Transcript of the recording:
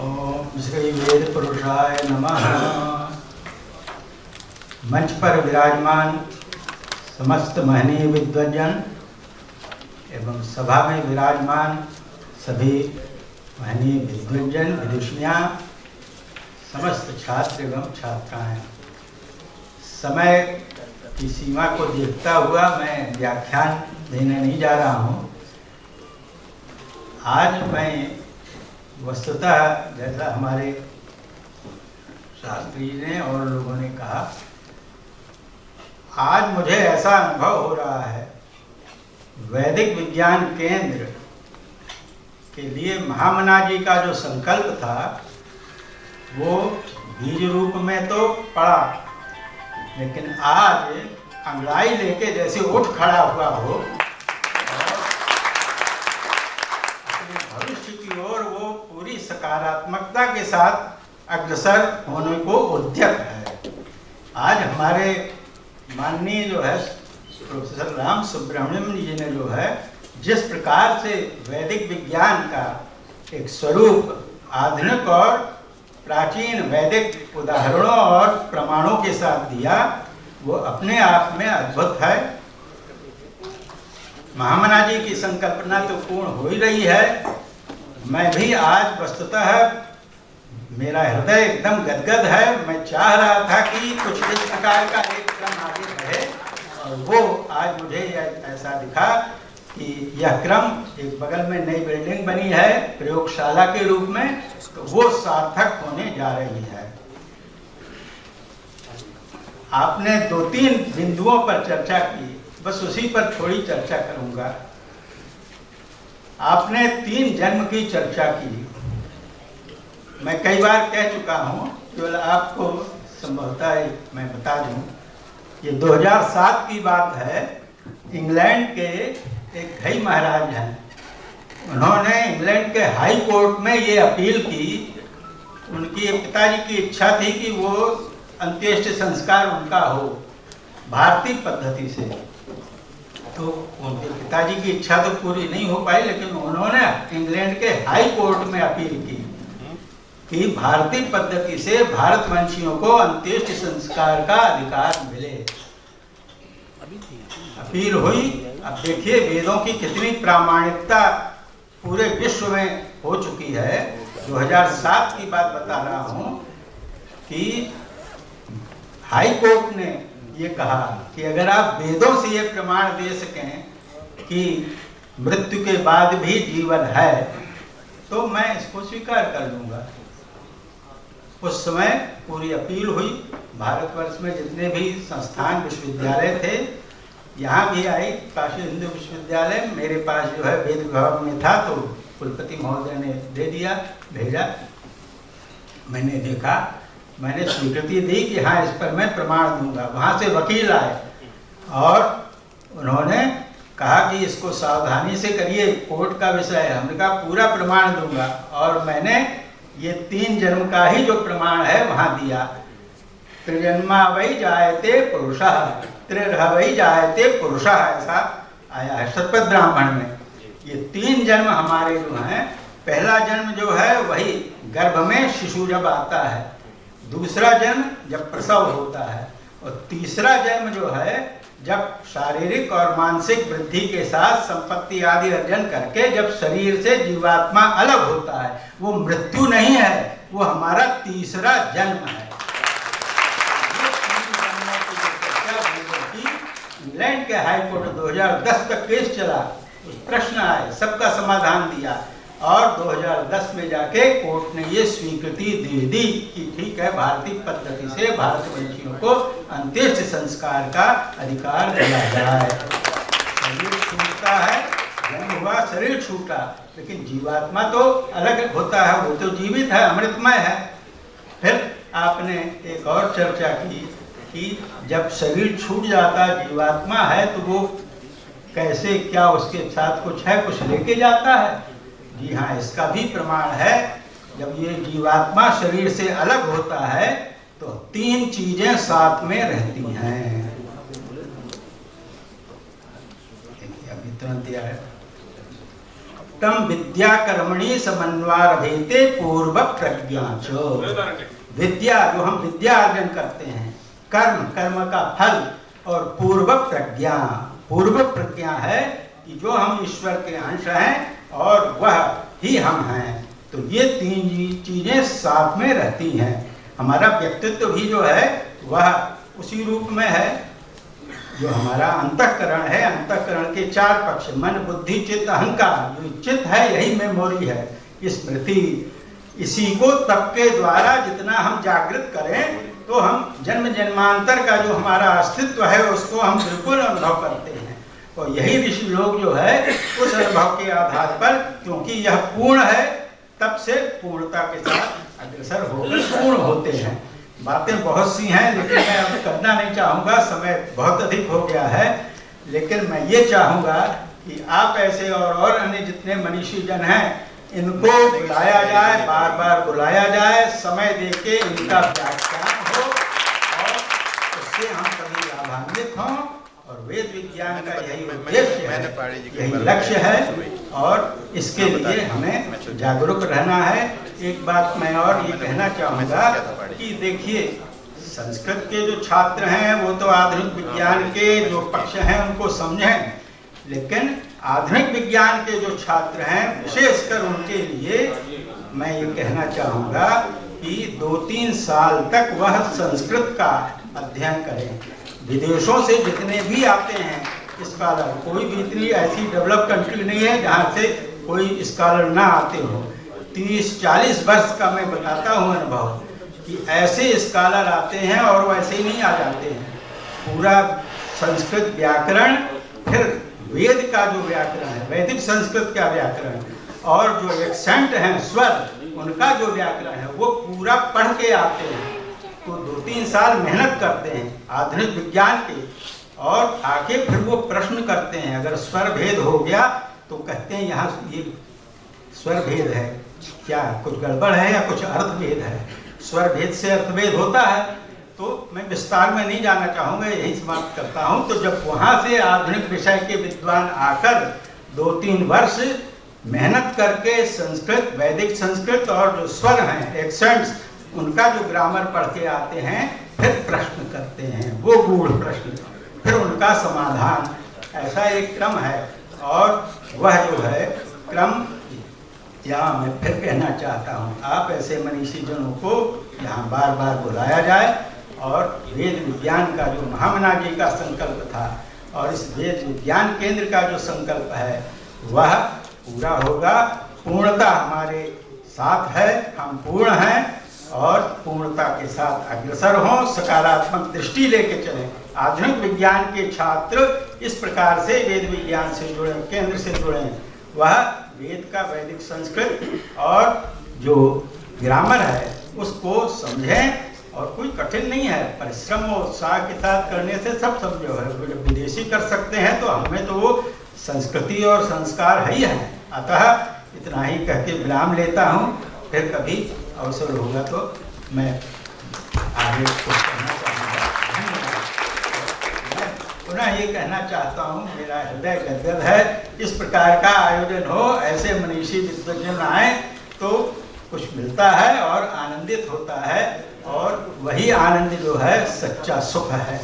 ओम श्री वेद पुरुषाय नमः। मंच पर विराजमान समस्त महनीय विद्वजन एवं सभा में विराजमान सभी महनीय विद्वजन विदुषियाँ, समस्त छात्र एवं छात्राएं, समय की सीमा को देखता हुआ मैं व्याख्यान देने नहीं जा रहा हूँ। आज मैं वस्तुतः जैसा हमारे शास्त्री ने और लोगों ने कहा, आज मुझे ऐसा अनुभव हो रहा है, वैदिक विज्ञान केंद्र के लिए महामना जी का जो संकल्प था वो बीज रूप में तो पड़ा, लेकिन आज अंगड़ाई लेके जैसे उठ खड़ा हुआ हो और अपने भविष्य की ओर वो पूरी सकारात्मकता के साथ अग्रसर होने को उद्यत है। आज हमारे माननीय जो है प्रोफेसर राम सुब्रमण्यम जी ने जो है जिस प्रकार से वैदिक विज्ञान का एक स्वरूप आधुनिक और प्राचीन वैदिक उदाहरणों और प्रमाणों के साथ दिया, वो अपने आप में अद्भुत है। महामना जी की संकल्पना तो पूर्ण हो ही रही है। मैं भी आज वस्तुतः मेरा हृदय एकदम गदगद है। मैं चाह रहा था कि कुछ इस प्रकार का एक क्रम आगे बढ़े और वो आज मुझे ऐसा दिखा कि यह क्रम, एक बगल में नई बिल्डिंग बनी है प्रयोगशाला के रूप में, तो वो सार्थक होने जा रही है। आपने 2-3 बिंदुओं पर चर्चा की, बस उसी पर थोड़ी चर्चा करूंगा। आपने 3 जन्म की चर्चा की। मैं कई बार कह चुका हूं, केवल आपको संभवतः मैं बता दूं, ये 2007 की बात है। इंग्लैंड के एक घई महाराज हैं, उन्होंने इंग्लैंड के हाई कोर्ट में ये अपील की। उनकी पिताजी की इच्छा थी कि वो अंत्येष्टि संस्कार उनका हो भारतीय पद्धति से, तो उनके पिताजी की इच्छा तो पूरी नहीं हो पाई, लेकिन उन्होंने इंग्लैंड के हाई कोर्ट में अपील की कि भारतीय पद्धति से भारतवंशियों को अंत्येष्टि संस्कार का अधिकार मिले। अपील हुई। अब देखिए वेदों की कितनी प्रामाणिकता पूरे विश्व में हो चुकी है। 2007 की बात बता रहा हूं कि हाई कोर्ट ने ये कहा कि अगर आप वेदों से ये प्रमाण दे सकें कि मृत्यु के बाद भी जीवन है, तो मैं इसको स्वीकार कर लूंगा। उस समय पूरी अपील हुई। भारतवर्ष में जितने भी संस्थान विश्वविद्यालय थे, यहाँ भी आई काशी हिंदू विश्वविद्यालय, मेरे पास जो है वेद विभाग में था, तो कुलपति महोदय ने दे दिया, भेजा। मैंने देखा, मैंने स्वीकृति दी कि हाँ इस पर मैं प्रमाण दूंगा। वहाँ से वकील आए और उन्होंने कहा कि इसको सावधानी से करिए, कोर्ट का विषय है। हमने कहा पूरा प्रमाण दूंगा, और मैंने ये 3 जन्म का ही जो प्रमाण है वहाँ दिया। त्रिजन्मा वै जायते पुरुषः, त्रिरह वै जायते पुरुषः, ऐसा आया है शतपथ ब्राह्मण में। ये 3 जन्म हमारे जो हैं, पहला जन्म जो है वही गर्भ में शिशु जब आता है, दूसरा जन्म जब प्रसव होता है, और तीसरा जन्म जो है जब शारीरिक और मानसिक वृद्धि के साथ संपत्ति आदि अर्जन करके जब शरीर से जीवात्मा अलग होता है। वो मृत्यु नहीं है, वो हमारा तीसरा जन्म है। इंग्लैंड के हाई कोर्ट 2010 तक केस चला, प्रश्न आए, सबका समाधान दिया, और 2010 में जाके कोर्ट ने ये स्वीकृति दे दी कि ठीक है, भारतीय पद्धति से भारतवंशियों को अंत्येष्टि संस्कार का अधिकार दिया जाए। शरीर छूटता है, जन्म हुआ, शरीर छूटा, लेकिन जीवात्मा तो अलग होता है, वो तो जीवित है, अमृतमय है। फिर आपने एक और चर्चा की कि जब शरीर छूट जाता जीवात्मा है, तो वो कैसे, क्या उसके साथ कुछ है, कुछ लेके जाता है? जी हाँ, इसका भी प्रमाण है। जब ये जीवात्मा शरीर से अलग होता है तो 3 चीजें साथ में रहती हैं। अभी तुरंत तम विद्या कर्मणि समन्वारभेते पूर्व प्रज्ञा च। विद्या, जो हम विद्या अर्जन करते हैं, कर्म, कर्म का फल, और पूर्व प्रज्ञा, पूर्व प्रज्ञा है कि जो हम ईश्वर के अंश हैं और वह ही हम हैं। तो ये तीन चीजें साथ में रहती हैं। हमारा व्यक्तित्व भी जो है वह उसी रूप में है। जो हमारा अंतःकरण है, अंतःकरण के चार पक्ष, मन, बुद्धि, चित्त, अहंकार। जो चित्त है यही मेमोरी है, स्मृति। इसी को तप के द्वारा जितना हम जागृत करें तो हम जन्म जन्मांतर का जो हमारा अस्तित्व है उसको हम बिल्कुल अनुभव करते हैं। और यही ऋषि लोग जो है उस अनुभव के आधार पर, क्योंकि यह पूर्ण है, तब से पूर्णता के साथ अग्रसर होकर पूर्ण होते हैं। बातें बहुत सी हैं लेकिन मैं अब करना नहीं चाहूँगा, समय बहुत अधिक हो गया है। लेकिन मैं ये चाहूँगा कि आप ऐसे और अन्य जितने मनीषी जन हैं इनको बुलाया जाए, बार बार बुलाया जाए, समय देके इनका व्याख्यान हो और उससे हम सभी लाभान्वित हों। और वेद विज्ञान का यही उद्देश्य है, यही लक्ष्य है, और इसके लिए हमें जागरूक रहना है। एक बात मैं और ये कहना चाहूँगा कि देखिए, संस्कृत के जो छात्र हैं वो तो आधुनिक विज्ञान के जो पक्ष हैं उनको समझें, लेकिन आधुनिक विज्ञान के जो छात्र हैं विशेषकर उनके लिए मैं ये कहना चाहूँगा कि 2-3 साल तक वह संस्कृत का अध्ययन करें। विदेशों से जितने भी आते हैं स्कॉलर, कोई भी इतनी ऐसी डेवलप कंट्री नहीं है जहाँ से कोई स्कॉलर ना आते हो। 30-40 वर्ष का मैं बताता हूँ अनुभव कि ऐसे स्कॉलर आते हैं और वैसे ही नहीं आ जाते हैं। पूरा संस्कृत व्याकरण, फिर वेद का जो व्याकरण है, वैदिक संस्कृत का व्याकरण, और जो एक्सेंट हैं स्वर, उनका जो व्याकरण है वो पूरा पढ़ के आते हैं। तो 2-3 साल मेहनत करते हैं आधुनिक विज्ञान के, और आके फिर वो प्रश्न करते हैं। अगर स्वर भेद हो गया तो कहते हैं यहाँ ये स्वर भेद है, क्या कुछ गड़बड़ है या कुछ अर्थ भेद है। स्वर भेद से अर्थभेद होता है। तो मैं विस्तार में नहीं जाना चाहूँगा, यही समाप्त करता हूँ। तो जब वहाँ से आधुनिक विषय के विद्वान आकर 2-3 वर्ष मेहनत करके संस्कृत, वैदिक संस्कृत और जो स्वर हैं, एक्सेंट्स, उनका जो ग्रामर पढ़ के आते हैं, फिर प्रश्न करते हैं, वो गूढ़ प्रश्न, फिर उनका समाधान, ऐसा एक क्रम है। और वह जो है क्रम यहाँ मैं फिर कहना चाहता हूँ, आप ऐसे मनीषी जनों को यहाँ बार बार बुलाया जाए। और वेद विज्ञान का जो महामना जी का संकल्प था और इस वेद विज्ञान केंद्र का जो संकल्प है वह पूरा होगा। पूर्णता हमारे साथ है, हम पूर्ण हैं और पूर्णता के साथ अग्रसर हों, सकारात्मक दृष्टि लेके चलें। आधुनिक विज्ञान के छात्र इस प्रकार से वेद विज्ञान से जुड़े, केंद्र से जुड़े, वह वेद का वैदिक संस्कृत और जो ग्रामर है उसको समझें। और कोई कठिन नहीं है, परिश्रम और उत्साह के साथ करने से सब समझो है। विदेशी कर सकते हैं तो हमें तो वो संस्कृति और संस्कार है ही है। अतः इतना ही कह के विराम लेता हूँ, फिर कभी अवसर होगा तो मैं आगे कुछ कहना चाहूँगा। मैं पुनः ये कहना चाहता हूँ, मेरा हृदय गदगद है। इस प्रकार का आयोजन हो, ऐसे मनीषी विद्वजन आए तो कुछ मिलता है और आनंदित होता है, और वही आनंद जो है सच्चा सुख है।